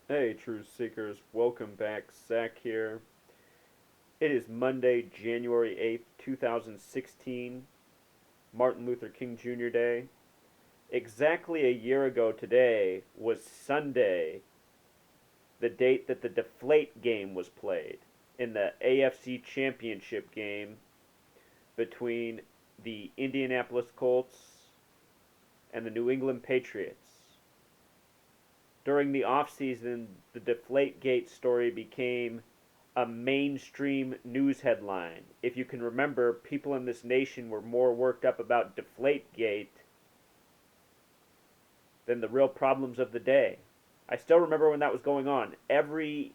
Hey, Truth Seekers, welcome back. Zach here. It is Monday, January 8th, 2016, Martin Luther King Jr. Day. Exactly a year ago today was Sunday, the date that the Deflate game was played in the AFC Championship game between the Indianapolis Colts and the New England Patriots. During the offseason, the Deflate Gate story became a mainstream news headline. If you can remember, people in this nation were more worked up about Deflate Gate than the real problems of the day. I still remember when that was going on. Every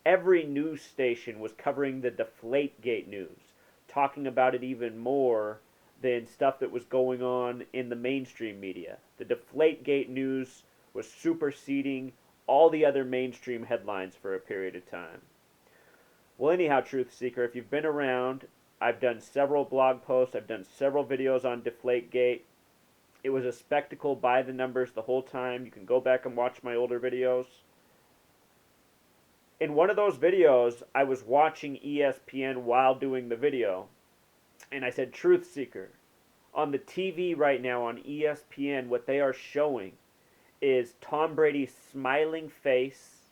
news station was covering the Deflate Gate news, talking about it even more than stuff that was going on in the mainstream media. The Deflate Gate news was superseding all the other mainstream headlines for a period of time. Well, anyhow, Truth Seeker, if you've been around, I've done several blog posts, I've done several videos on Deflategate. It was a spectacle by the numbers the whole time. You can go back and watch my older videos. In one of those videos, I was watching ESPN while doing the video, and I said, Truth Seeker, on the TV right now on ESPN, what they are showing is Tom Brady's smiling face,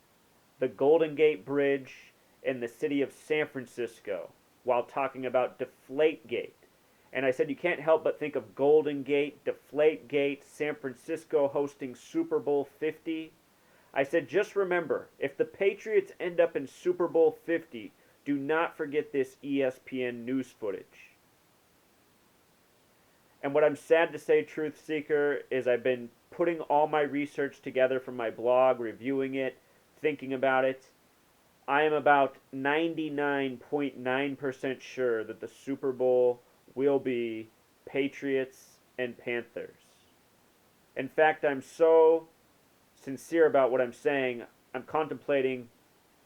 the Golden Gate Bridge, in the city of San Francisco while talking about Deflategate. And I said, you can't help but think of Golden Gate, Deflategate, San Francisco hosting Super Bowl 50. I said, just remember, if the Patriots end up in Super Bowl 50, do not forget this ESPN news footage. And what I'm sad to say, Truth Seeker, is I've been putting all my research together from my blog, reviewing it, thinking about it. I am about 99.9% sure that the Super Bowl will be Patriots and Panthers. In fact, I'm so sincere about what I'm saying, I'm contemplating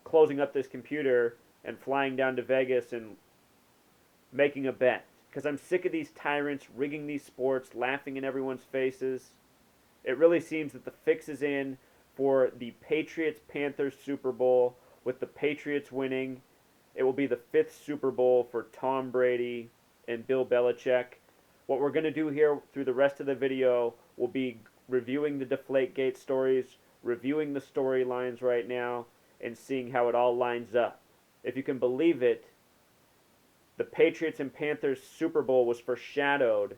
closing up this computer and flying down to Vegas and making a bet. Because I'm sick of these tyrants rigging these sports, laughing in everyone's faces. It really seems that the fix is in for the Patriots-Panthers Super Bowl, with the Patriots winning. It will be the 5th Super Bowl for Tom Brady and Bill Belichick. What we're going to do here through the rest of the video will be reviewing the Deflategate stories, reviewing the storylines right now, and seeing how it all lines up. If you can believe it, the Patriots and Panthers Super Bowl was foreshadowed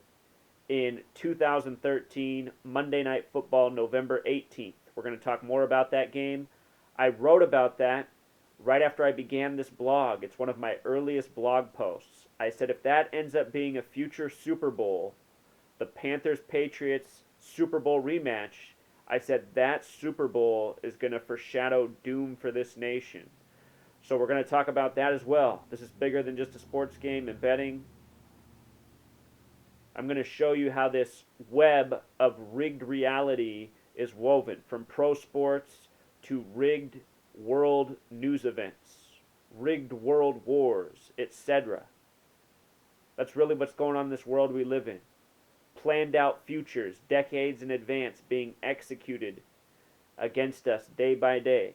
in 2013 Monday Night Football, November 18th. We're going to talk more about that game. I wrote about that right after I began this blog. It's one of my earliest blog posts. I said if that ends up being a future Super Bowl, the Panthers-Patriots Super Bowl rematch, I said that Super Bowl is going to foreshadow doom for this nation. So we're going to talk about that as well. This is bigger than just a sports game and betting. I'm going to show you how this web of rigged reality is woven, from pro sports to rigged world news events, rigged world wars, etc. That's really what's going on in this world we live in. Planned out futures, decades in advance, being executed against us day by day.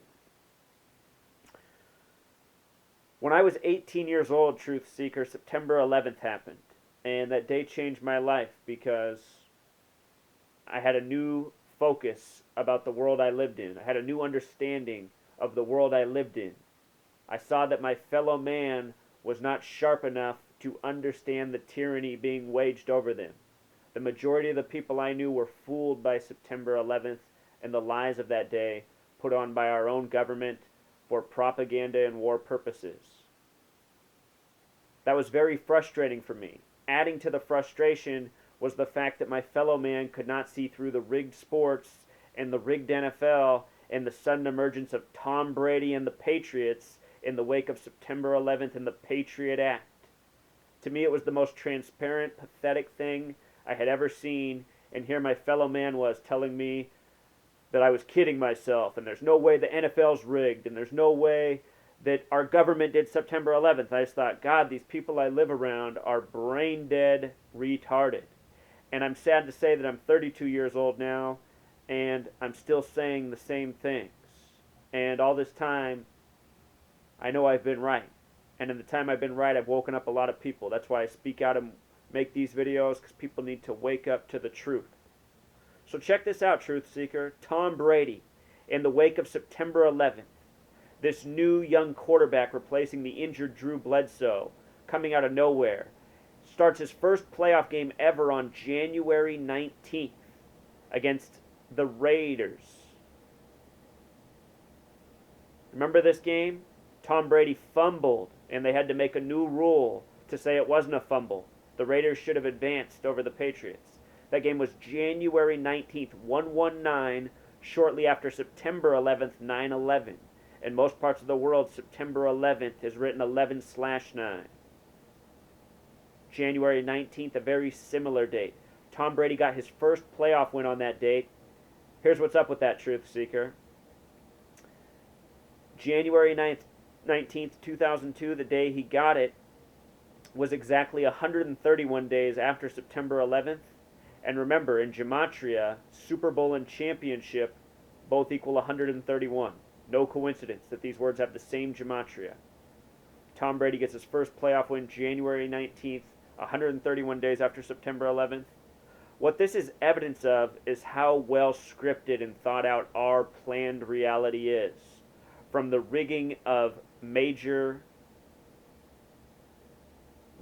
When I was 18 years old, Truth Seeker, September 11th happened. And that day changed my life because I had a new focus about the world I lived in. I had a new understanding of the world I lived in. I saw that my fellow man was not sharp enough to understand the tyranny being waged over them. The majority of the people I knew were fooled by September 11th and the lies of that day put on by our own government for propaganda and war purposes. That was very frustrating for me. Adding to the frustration was the fact that my fellow man could not see through the rigged sports and the rigged NFL and the sudden emergence of Tom Brady and the Patriots in the wake of September 11th and the Patriot Act. To me, it was the most transparent, pathetic thing I had ever seen, and here my fellow man was telling me that I was kidding myself, and there's no way the NFL's rigged, and there's no way that our government did September 11th. I just thought, God, these people I live around are brain dead, retarded. And I'm sad to say that I'm 32 years old now, and I'm still saying the same things. And all this time, I know I've been right. And in the time I've been right, I've woken up a lot of people. That's why I speak out and make these videos, because people need to wake up to the truth. So check this out, Truth Seeker. Tom Brady, in the wake of September 11th, this new young quarterback replacing the injured Drew Bledsoe, coming out of nowhere, starts his first playoff game ever on January 19th against the Raiders. Remember this game? Tom Brady fumbled, and they had to make a new rule to say it wasn't a fumble. The Raiders should have advanced over the Patriots. That game was January 19th, 119, shortly after September 11th, 9/11. In most parts of the world, September 11th is written 11/9. January 19th, a very similar date. Tom Brady got his first playoff win on that date. Here's what's up with that, Truth Seeker. January 19th, 2002, the day he got it, was exactly 131 days after September 11th. And remember, in Gematria, Super Bowl and championship both equal 131. No coincidence that these words have the same Gematria. Tom Brady gets his first playoff win January 19th, 131 days after September 11th. What this is evidence of is how well scripted and thought out our planned reality is. From the rigging of major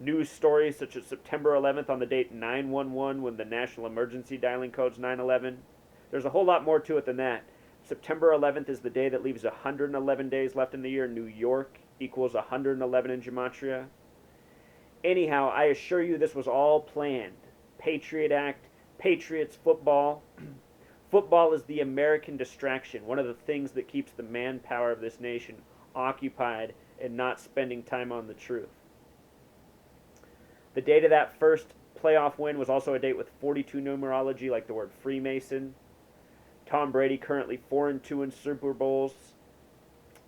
news stories such as September 11th on the date 911 when the national emergency dialing code's 911. There's a whole lot more to it than that. September 11th is the day that leaves 111 days left in the year. New York equals 111 in Gematria. Anyhow, I assure you this was all planned. Patriot Act, Patriots football. Football is the American distraction, one of the things that keeps the manpower of this nation occupied and not spending time on the truth. The date of that first playoff win was also a date with 42 numerology, like the word Freemason. Tom Brady currently 4-2 in Super Bowls.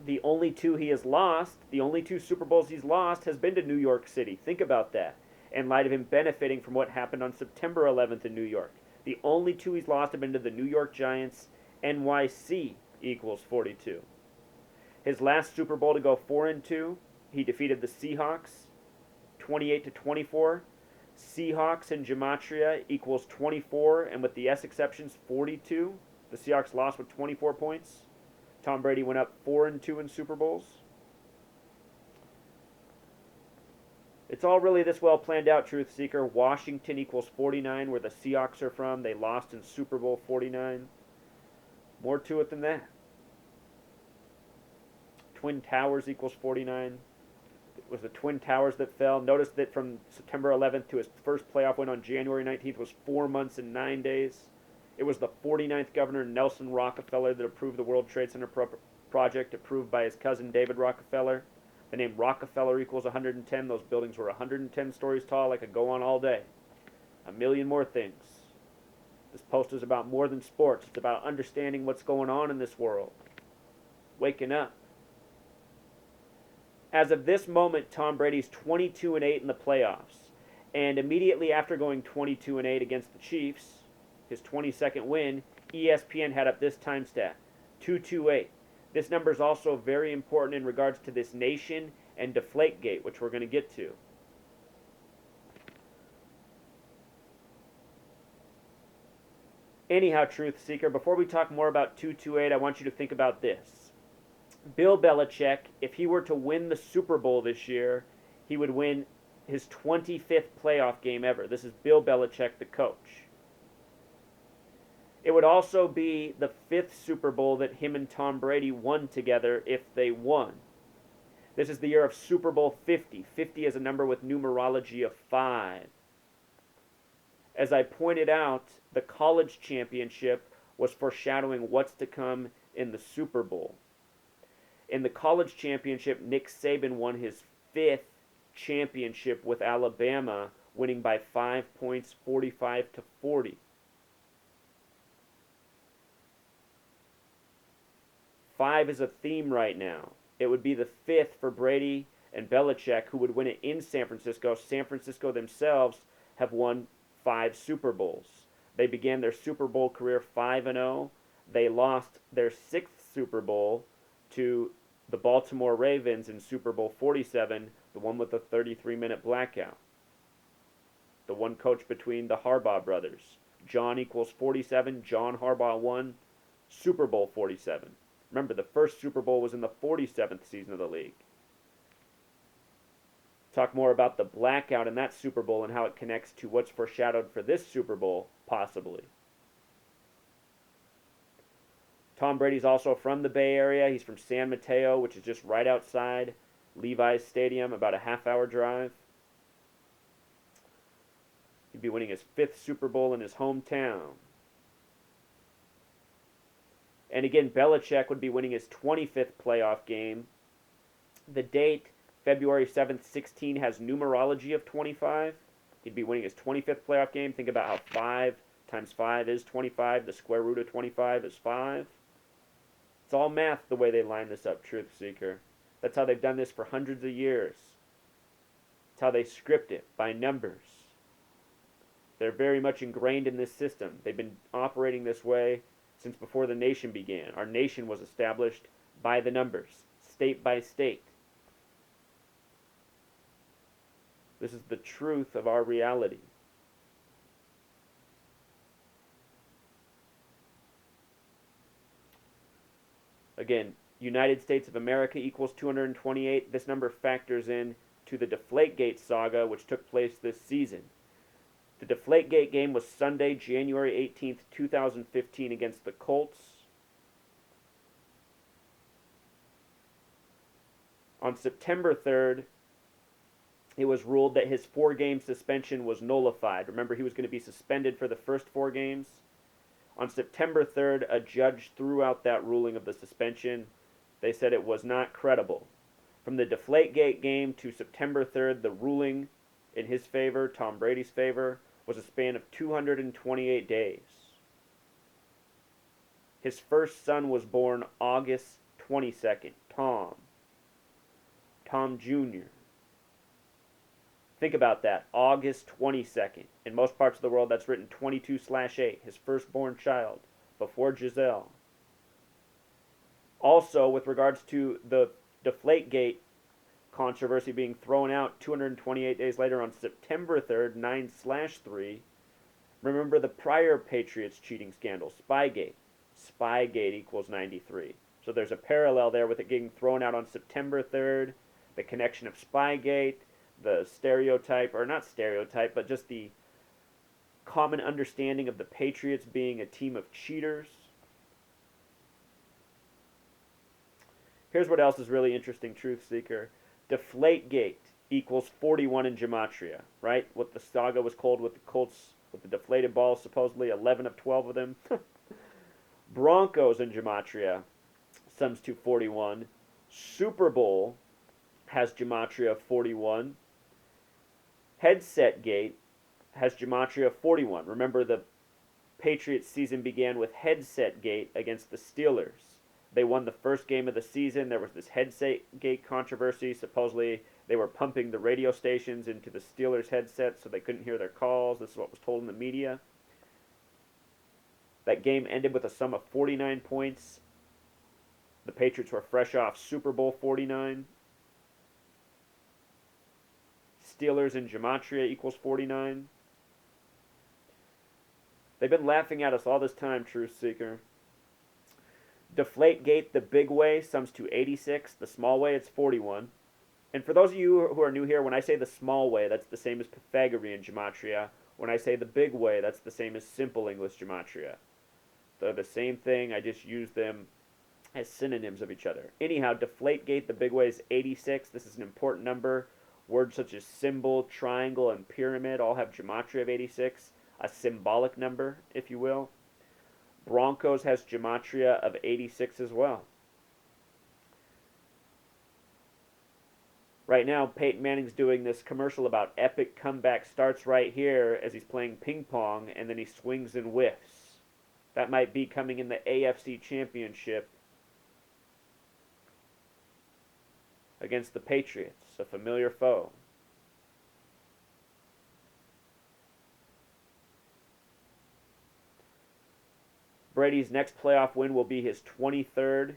The only two he has lost, the only two Super Bowls he's lost, has been to New York City. Think about that, in light of him benefiting from what happened on September 11th in New York. The only two he's lost have been to the New York Giants. NYC equals 42. His last Super Bowl to go 4-2, he defeated the Seahawks 28-24. Seahawks in Gematria equals 24, and with the S exceptions, 42. The Seahawks lost with 24 points. Tom Brady went up 4-2 in Super Bowls. It's all really this well planned out, Truth Seeker. Washington equals 49, where the Seahawks are from. They lost in Super Bowl 49. More to it than that. Twin Towers equals 49. It was the Twin Towers that fell. Notice that from September 11th to his first playoff win on January 19th was 4 months and 9 days. It was the 49th governor, Nelson Rockefeller, that approved the World Trade Center project, approved by his cousin David Rockefeller. The name Rockefeller equals 110. Those buildings were 110 stories tall. I could go on all day. A million more things. This post is about more than sports. It's about understanding what's going on in this world. Waking up. As of this moment, Tom Brady's 22-8 in the playoffs. And immediately after going 22-8 against the Chiefs, his 22nd win, ESPN had up this time stat, 228. This number is also very important in regards to this nation and Deflate Gate, which we're going to get to. Anyhow, Truth Seeker, before we talk more about 228, I want you to think about this. Bill Belichick, if he were to win the Super Bowl this year, he would win his 25th playoff game ever. This is Bill Belichick, the coach. It would also be the 5th Super Bowl that him and Tom Brady won together if they won. This is the year of Super Bowl 50. 50 is a number with numerology of 5. As I pointed out, the college championship was foreshadowing what's to come in the Super Bowl. In the college championship, Nick Saban won his 5th championship with Alabama, winning by 5 points, 45-40. 5 is a theme right now. It would be the 5th for Brady and Belichick, who would win it in San Francisco. San Francisco themselves have won 5 Super Bowls. They began their Super Bowl career 5-0. They lost their 6th Super Bowl to the Baltimore Ravens in Super Bowl 47, the one with the 33-minute blackout. The one coach between the Harbaugh brothers. John equals 47, John Harbaugh won Super Bowl 47. Remember, the first Super Bowl was in the 47th season of the league. Talk more about the blackout in that Super Bowl and how it connects to what's foreshadowed for this Super Bowl, possibly. Tom Brady's also from the Bay Area. He's from San Mateo, which is just right outside Levi's Stadium, about a half-hour drive. He'd be winning his 5th Super Bowl in his hometown. And again, Belichick would be winning his 25th playoff game. The date, February 7th, 16, has numerology of 25. He'd be winning his 25th playoff game. Think about how 5 times 5 is 25. The square root of 25 is 5. It's all math the way they line this up, Truth Seeker. That's how they've done this for hundreds of years. It's how they script it, by numbers. They're very much ingrained in this system. They've been operating this way since before the nation began. Our nation was established by the numbers, state by state. This is the truth of our reality. Again, United States of America equals 228. This number factors in to the Deflate Gate saga, which took place this season. The Deflate Gate game was Sunday, January 18th, 2015 against the Colts. On September 3rd, it was ruled that his 4-game suspension was nullified. Remember, he was going to be suspended for the first 4 games. On September 3rd, a judge threw out that ruling of the suspension. They said it was not credible. From the Deflate Gate game to September 3rd, the ruling in his favor, Tom Brady's favor, was a span of 228 days. His first son was born August 22nd, Tom Jr. Think about that, August 22nd. In most parts of the world, that's written 22/8, his firstborn child, before Giselle. Also, with regards to the Deflategate controversy being thrown out 228 days later on September 3rd, 9/3, remember the prior Patriots cheating scandal, Spygate. Spygate equals 93. So there's a parallel there with it getting thrown out on September 3rd, the connection of Spygate, the stereotype, or not stereotype, but just the common understanding of the Patriots being a team of cheaters. Here's what else is really interesting, Truth Seeker. Deflategate equals 41 in gematria, right? What the saga was called with the Colts, with the deflated balls, supposedly 11 of 12 of them. Broncos in gematria sums to 41. Super Bowl has gematria of 41. Headset Gate has gematria of 41. Remember, the Patriots season began with Headset Gate against the Steelers. They won the first game of the season. There was this Headset Gate controversy. Supposedly, they were pumping the radio stations into the Steelers' headsets so they couldn't hear their calls. This is what was told in the media. That game ended with a sum of 49 points. The Patriots were fresh off Super Bowl 49. Steelers in gematria equals 49. They've been laughing at us all this time, Truth Seeker. Deflategate, the big way, sums to 86. The small way, it's 41. And for those of you who are new here, when I say the small way, that's the same as Pythagorean gematria. When I say the big way, that's the same as simple English gematria. They're the same thing, I just use them as synonyms of each other. Anyhow, Deflategate, the big way, is 86. This is an important number. Words such as symbol, triangle, and pyramid all have gematria of 86, a symbolic number, if you will. Broncos has gematria of 86 as well. Right now, Peyton Manning's doing this commercial about epic comeback starts right here as he's playing ping pong, and then he swings and whiffs. That might be coming in the AFC Championship against the Patriots, a familiar foe. Brady's next playoff win will be his 23rd